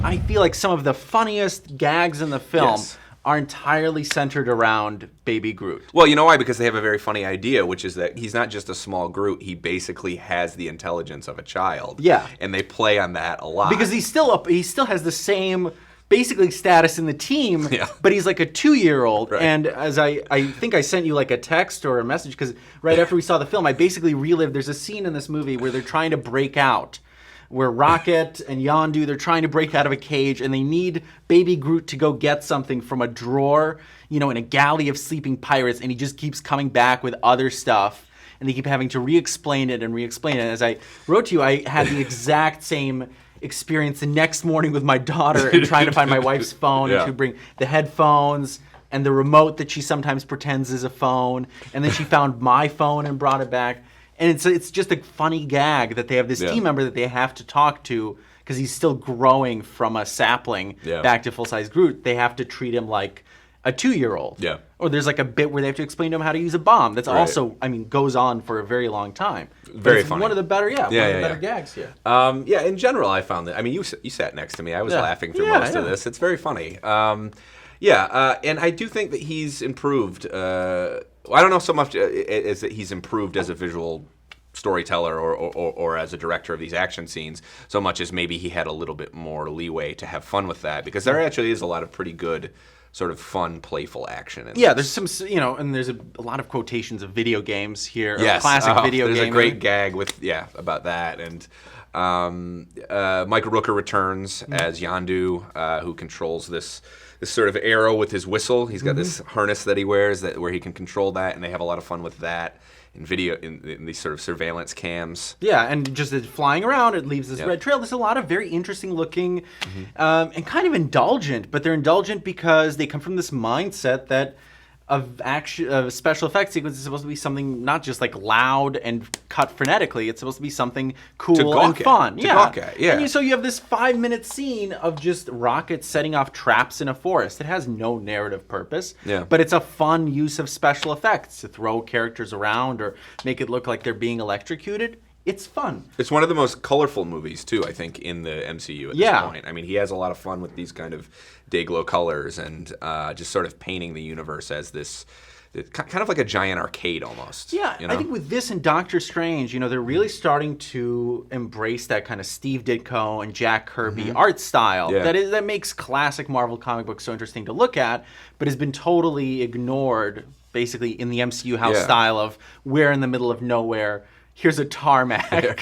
I feel like some of the funniest gags in the film are entirely centered around Baby Groot. Well, you know why? Because they have a very funny idea, which is that he's not just a small Groot. He basically has the intelligence of a child. Yeah. And they play on that a lot. Because he still has the same basically status in the team, but he's like a 2-year-old. Right. And as I think I sent you like a text or a message, because right after we saw the film, I basically relived, there's a scene in this movie where they're trying to break out, where Rocket and Yondu, they're trying to break out of a cage, and they need Baby Groot to go get something from a drawer, in a galley of sleeping pirates, and he just keeps coming back with other stuff, and they keep having to re-explain it. And as I wrote to you, I had the exact same experience the next morning with my daughter and trying to find my wife's phone to bring the headphones and the remote that she sometimes pretends is a phone, and then she found my phone and brought it back. And it's just a funny gag that they have this team member that they have to talk to because he's still growing from a sapling back to full-size Groot. They have to treat him like a 2-year-old. Yeah. Or there's like a bit where they have to explain to him how to use a bomb. That's also, goes on for a very long time. Very funny. One of the better, better gags here. In general, I found that. You sat next to me. I was laughing through most of this. It's very funny. And I do think that he's improved. I don't know so much as that he's improved as a visual storyteller or as a director of these action scenes, so much as maybe he had a little bit more leeway to have fun with that, because there actually is a lot of pretty good sort of fun, playful action. There's some, and there's a lot of quotations of video games here, classic video games. There's a great gag about that, and Michael Rooker returns as Yondu, who controls this sort of arrow with his whistle. He's got this harness that he wears where he can control that, and they have a lot of fun with that in these sort of surveillance cams. Yeah, and just flying around, it leaves this red trail. There's a lot of very interesting looking and kind of indulgent, but they're indulgent because they come from this mindset that of special effects sequence is supposed to be something not just like loud and cut frenetically. It's supposed to be something cool and fun. And so you have this 5-minute scene of just Rocket setting off traps in a forest. It has no narrative purpose, but it's a fun use of special effects to throw characters around or make it look like they're being electrocuted. It's fun. It's one of the most colorful movies, too, I think, in the MCU at this point. He has a lot of fun with these kind of day-glow colors and just sort of painting the universe as this kind of like a giant arcade almost. Yeah, I think with this and Doctor Strange, they're really starting to embrace that kind of Steve Ditko and Jack Kirby art style that makes classic Marvel comic books so interesting to look at, but has been totally ignored, basically, in the MCU house style of we're in the middle of nowhere. Here's a tarmac.